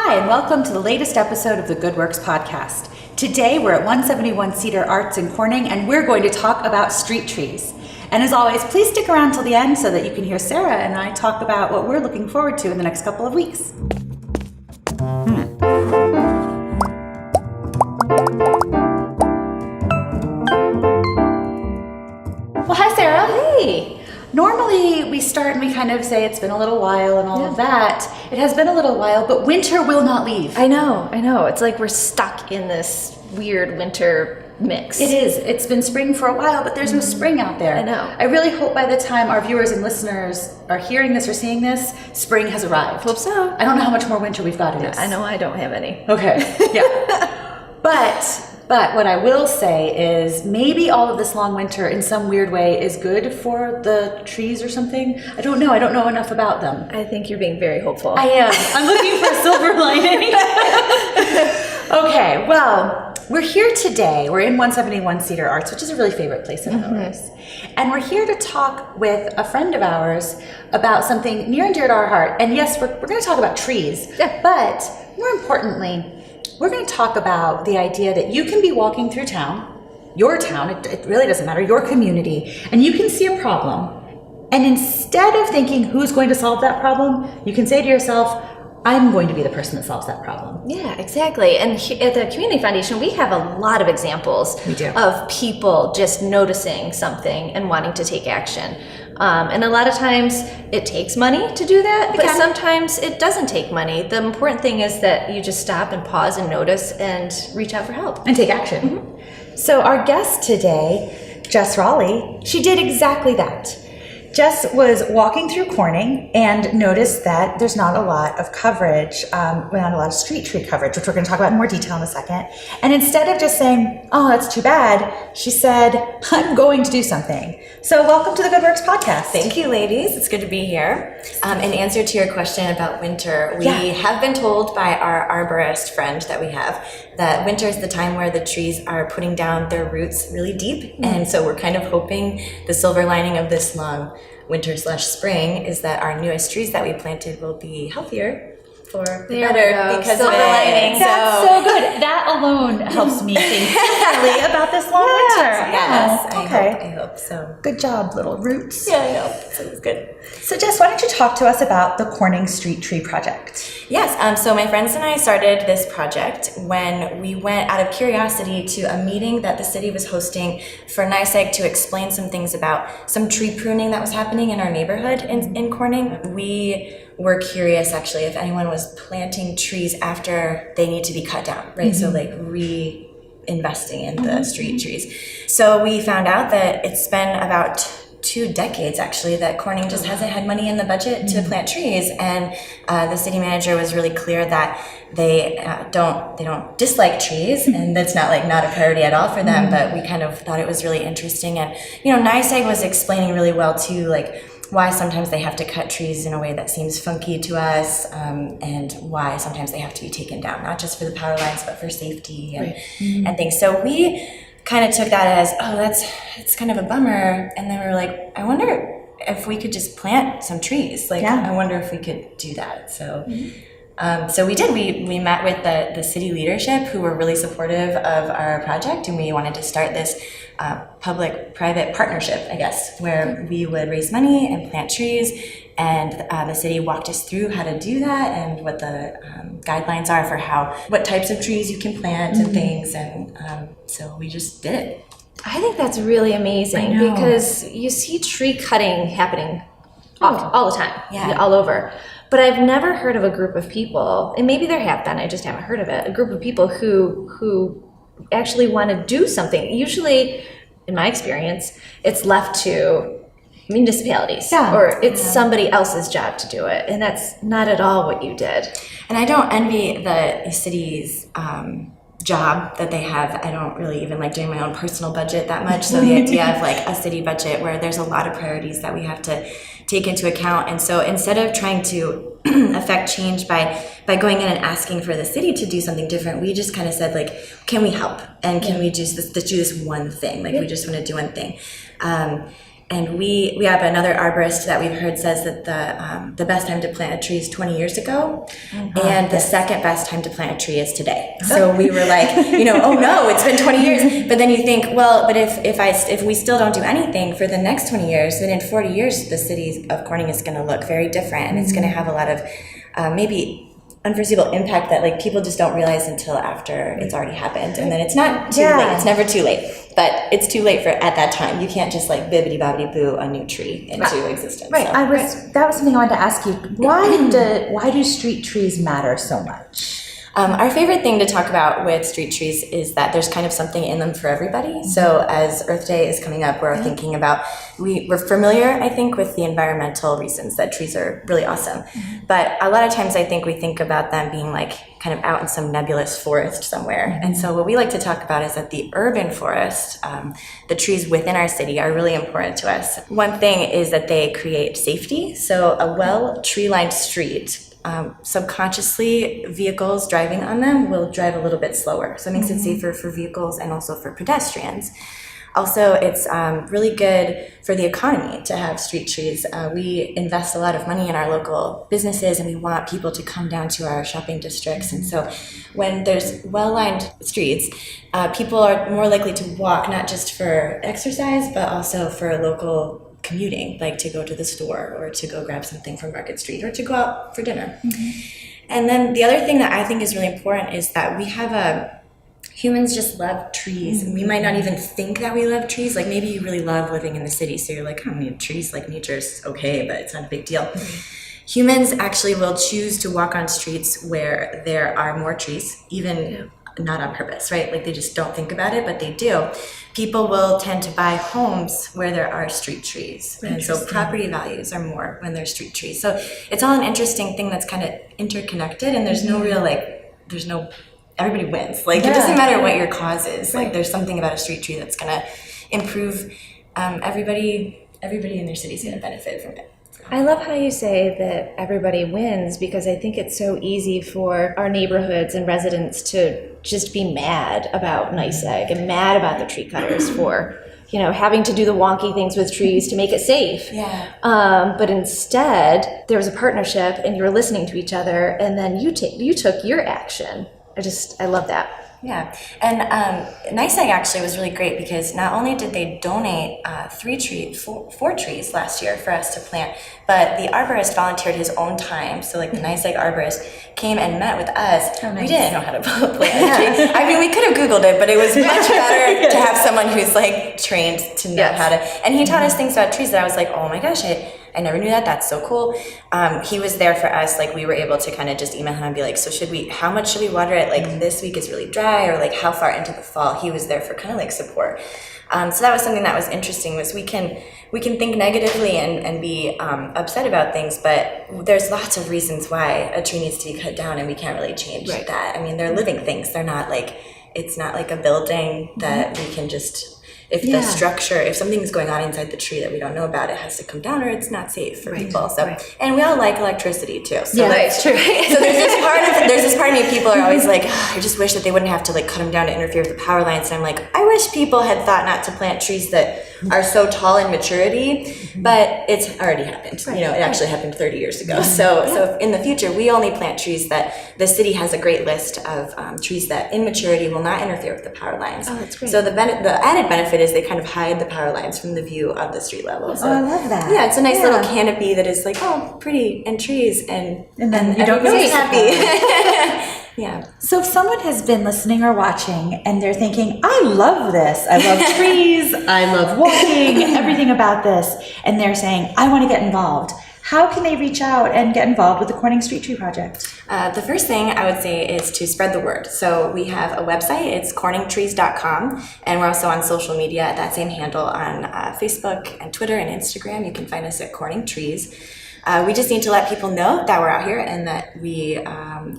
Hi, and welcome to the latest episode of the Good Works podcast. Today, we're at 171 Cedar Arts in Corning, and we're going to talk about street trees. And as always, please stick around till the end so that you can hear Sara and I talk about what we're looking forward to in the next couple of weeks. Well, hi, Sara. Hey. Normally, we start and we kind of say it's been a little while and all of that. It has been a little while, but winter will not leave. I know. It's like we're stuck in this weird winter mix. It is. It's been spring for a while, but there's no spring out there. I know. I really hope by the time our viewers and listeners are hearing this or seeing this, spring has arrived. Hope so. I don't know how much more winter we've got in us. I know I don't have any. Okay. Yeah. But what I will say is maybe all of this long winter in some weird way is good for the trees or something. I don't know. I don't know enough about them. I think you're being very hopeful. I am. I'm looking for a silver lining. Okay, well, we're here today. We're in 171 Cedar Arts, which is a really favorite place in ours. And we're here to talk with a friend of ours about something near and dear to our heart. And yes, we're going to talk about trees. Yeah. But more importantly, we're going to talk about the idea that you can be walking through town, your town, it really doesn't matter, your community, and you can see a problem. And instead of thinking who's going to solve that problem, you can say to yourself, I'm going to be the person that solves that problem. Yeah, exactly. And at the Community Foundation, we have a lot of examples of people just noticing something and wanting to take action. And a lot of times it takes money to do that, but sometimes it doesn't take money. The important thing is that you just stop and pause and notice and reach out for help. And take action. So our guest today, Jess Rowley, she did exactly that. Jess was walking through Corning and noticed that there's not a lot of coverage, not a lot of street tree coverage, which we're going to talk about in more detail in a second. And instead of just saying, oh, that's too bad, she said, I'm going to do something. So welcome to the Good Works podcast. Thank you, ladies. It's good to be here. In answer to your question about winter, we have been told by our arborist friend that we have that winter is the time where the trees are putting down their roots really deep. And so we're kind of hoping the silver lining of this long winter/spring is that our newest trees that we planted will be healthier for the better because silver of it. lining. That's so good. That alone helps me think differently about this long winter. Yes, Okay. I hope so. Good job, little roots. Yeah, I know. So it's good. So Jess, why don't you talk to us about the Corning Street Tree Project? Yes, so my friends and I started this project when we went out of curiosity to a meeting that the city was hosting for NYSEG to explain some things about some tree pruning that was happening in our neighborhood in Corning. We were curious actually if anyone was planting trees after they need to be cut down, right? So like reinvesting in the street trees. So we found out that it's been about 2 decades actually that Corning just hasn't had money in the budget to plant trees, and the city manager was really clear that they don't dislike trees, and that's not a priority at all for them. But we kind of thought it was really interesting, and NYSEG was explaining really well too, why sometimes they have to cut trees in a way that seems funky to us, and why sometimes they have to be taken down, not just for the power lines but for safety and things. So we kind of took that as, it's kind of a bummer. And then we were like, I wonder if we could just plant some trees. I wonder if we could do that. So so we did. We met with the city leadership who were really supportive of our project, and we wanted to start this public-private partnership, I guess, where we would raise money and plant trees. And the city walked us through how to do that and what the guidelines are for what types of trees you can plant and things. And so we just did it. I think that's really amazing because you see tree cutting happening all the time, all over. But I've never heard of a group of people, and maybe there have been, I just haven't heard of it, a group of people who actually want to do something. Usually, in my experience, it's left to municipalities or it's somebody else's job to do it, and that's not at all what you did. And I don't envy the city's job that they have. I don't really even like doing my own personal budget that much, so the idea of a city budget where there's a lot of priorities that we have to take into account. And so instead of trying to affect change by going in and asking for the city to do something different, we just kind of said can we help, and can we do this one thing, we just want to do one thing. And we have another arborist that we've heard says that the best time to plant a tree is 20 years ago, and the second best time to plant a tree is today. So we were like, oh no, it's been 20 years. But then you think, well, but if we still don't do anything for the next 20 years, then in 40 years the city of Corning is going to look very different, and it's going to have a lot of maybe unforeseeable impact that like people just don't realize until after it's already happened. And then it's not too late. It's never too late, but it's too late for at that time. You can't just like bibbidi bobbidi boo a new tree into existence. Right. So. That was something I wanted to ask you. Why do street trees matter so much? Our favorite thing to talk about with street trees is that there's kind of something in them for everybody. So as Earth Day is coming up, we're thinking about, we're familiar, I think, with the environmental reasons that trees are really awesome. But a lot of times I think we think about them being like kind of out in some nebulous forest somewhere. And so what we like to talk about is that the urban forest, the trees within our city are really important to us. One thing is that they create safety. So a well tree-lined street, subconsciously vehicles driving on them will drive a little bit slower. So it makes it safer for vehicles and also for pedestrians. Also, it's really good for the economy to have street trees. We invest a lot of money in our local businesses, and we want people to come down to our shopping districts. And so when there's well-lined streets, people are more likely to walk, not just for exercise, but also for local commuting, like to go to the store or to go grab something from Market Street or to go out for dinner. And then the other thing that I think is really important is that we have humans just love trees. And we might not even think that we love trees. Like maybe you really love living in the city, so you're like, I don't need trees, like nature's okay, but it's not a big deal. Humans actually will choose to walk on streets where there are more trees, even not on purpose, right? Like they just don't think about it, but they do. People will tend to buy homes where there are street trees. And so property values are more when there's street trees. So it's all an interesting thing that's kind of interconnected, and there's no real everybody wins. Like it doesn't matter what your cause is. Like there's something about a street tree that's going to improve everybody in their city is going to benefit from it. I love how you say that everybody wins, because I think it's so easy for our neighborhoods and residents to just be mad about NYSEG and mad about the tree cutters for, having to do the wonky things with trees to make it safe. But instead, there was a partnership, and you were listening to each other, and then you took your action. I love that. Yeah, and NYSEG actually was really great because not only did they donate 4 trees last year for us to plant, but the arborist volunteered his own time. So like the NYSEG arborist came and met with us. Oh, nice. We didn't know how to plant a tree. I mean, we could have Googled it, but it was much better to have someone who's like trained to know how to. And he taught us things about trees that I was like, oh my gosh, I never knew that. That's so cool. He was there for us. Like we were able to kind of just email him and be like, so how much should we water it? Like this week is really dry, or like how far into the fall? He was there for kind of like support. So that was something that was interesting, was we can think negatively and be upset about things, but there's lots of reasons why a tree needs to be cut down, and we can't really change that. I mean, they're living things. They're not like, it's not like a building that we can just, the structure, if something's going on inside the tree that we don't know about, it has to come down, or it's not safe for people. So, and we all like electricity too. So that's true. So there's this part of me, people are always like, I just wish that they wouldn't have to like cut them down to interfere with the power lines. And I'm like, I wish people had thought not to plant trees that are so tall in maturity, but it's already happened. It actually happened 30 years ago. So in the future, we only plant trees that the city has a great list of trees that in maturity will not interfere with the power lines. Oh, that's great. So the added benefit is they kind of hide the power lines from the view of the street level. So, I love that. Yeah, it's a nice little canopy that is like, oh, pretty, and trees, and then you don't notice happy. Yeah. So if someone has been listening or watching and they're thinking, I love this, I love trees, I love walking, everything about this, and they're saying, I want to get involved, how can they reach out and get involved with the Corning Street Tree Project? The first thing I would say is to spread the word. So we have a website, it's corningtrees.com, and we're also on social media at that same handle on Facebook and Twitter and Instagram. You can find us at Corning Trees. We just need to let people know that we're out here and that we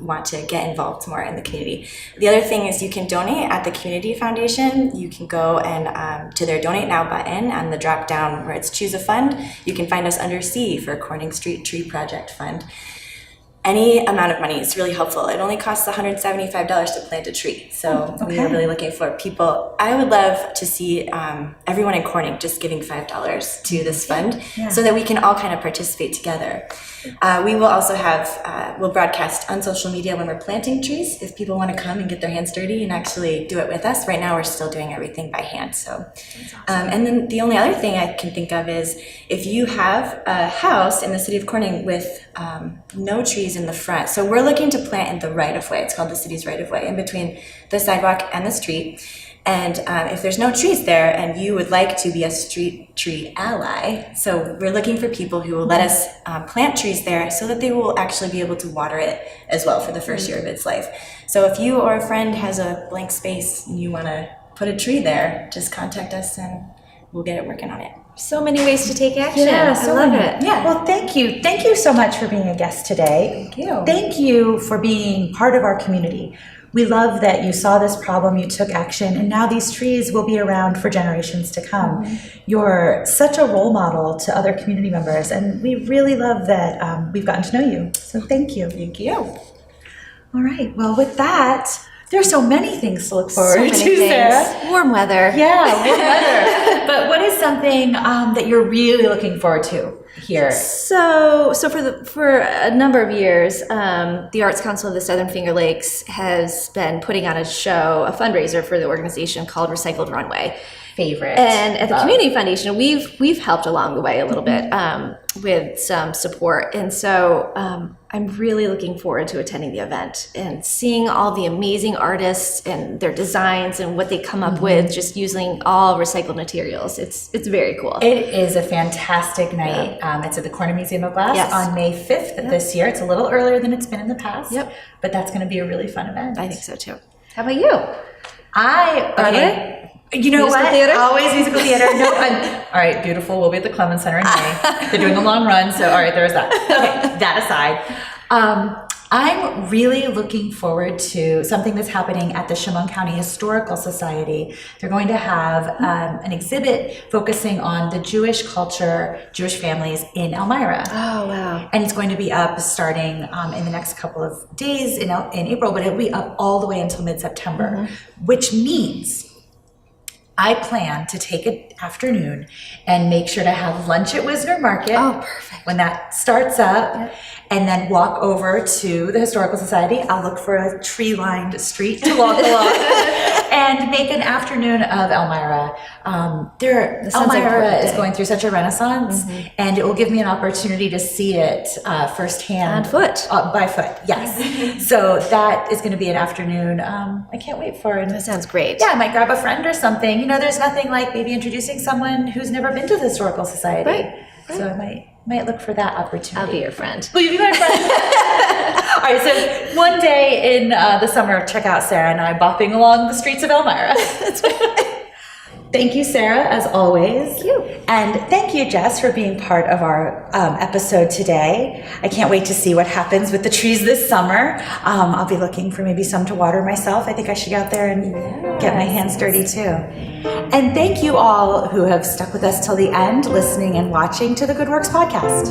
want to get involved more in the community. The other thing is you can donate at the Community Foundation. You can go and to their Donate Now button on the drop down where it's Choose a Fund. You can find us under C for Corning Street Tree Project Fund. any amount of money is really helpful. It only costs $175 to plant a tree. So we are really looking for people. I would love to see everyone in Corning just giving $5 to this fund so that we can all kind of participate together. We will also have, we'll broadcast on social media when we're planting trees if people want to come and get their hands dirty and actually do it with us. Right now we're still doing everything by hand. So, and then the only other thing I can think of is if you have a house in the city of Corning with no trees in the front. So we're looking to plant in the right-of-way. It's called the city's right-of-way, in between the sidewalk and the street. And if there's no trees there and you would like to be a street tree ally, so we're looking for people who will let us plant trees there so that they will actually be able to water it as well for the first year of its life. So if you or a friend has a blank space and you want to put a tree there, just contact us and we'll get it working on it. So many ways to take action. Yeah, I love it. Yeah. Well, thank you. Thank you so much for being a guest today. Thank you. Thank you for being part of our community. We love that you saw this problem, you took action, and now these trees will be around for generations to come. You're such a role model to other community members, and we really love that we've gotten to know you. So thank you. Thank you. All right. Well, with that, there's so many things to look forward So many to, things. Sarah. Warm weather. Yeah, warm weather. But what is something that you're really looking forward to here? So for a number of years, the Arts Council of the Southern Finger Lakes has been putting on a show, a fundraiser for the organization called Recycled Runway. Favorite. And at the Community Foundation, we've helped along the way a little bit with some support. And so I'm really looking forward to attending the event and seeing all the amazing artists and their designs and what they come up with just using all recycled materials. It's very cool. It is a fantastic night. It's at the Corner Museum of Glass on May 5th of this year. It's a little earlier than it's been in the past, but that's going to be a really fun event. I think so too. How about you? You know Musical what? theater? Always musical theater. No, all right, beautiful. We'll be at the Clemens Center in May. They're doing a long run, so all right, there's that. Okay, that aside. I'm really looking forward to something that's happening at the Chemung County Historical Society. They're going to have an exhibit focusing on the Jewish culture, Jewish families in Elmira. Oh, wow. And it's going to be up starting in the next couple of days in April, but it'll be up all the way until mid-September, which means I plan to take an afternoon and make sure to have lunch at Wisner Market. Oh, perfect. When that starts up, and then walk over to the Historical Society. I'll look for a tree-lined street to walk along and make an afternoon of Elmira. Elmira is going through such a renaissance, and it will give me an opportunity to see it firsthand. On foot. By foot, yes. So that is going to be an afternoon I can't wait for. And That sounds great. yeah, I might grab a friend or something. You know, there's nothing like maybe introducing someone who's never been to the Historical Society. Right. So I might look for that opportunity. I'll be your friend. Will you be my friend? All right, so one day in the summer, check out Sarah and I bopping along the streets of Elmira. Thank you, Sarah, as always. Thank you. And thank you, Jess, for being part of our episode today. I can't wait to see what happens with the trees this summer. I'll be looking for maybe some to water myself. I think I should get out there and get my hands dirty too. And thank you all who have stuck with us till the end, listening and watching to the Good Works podcast.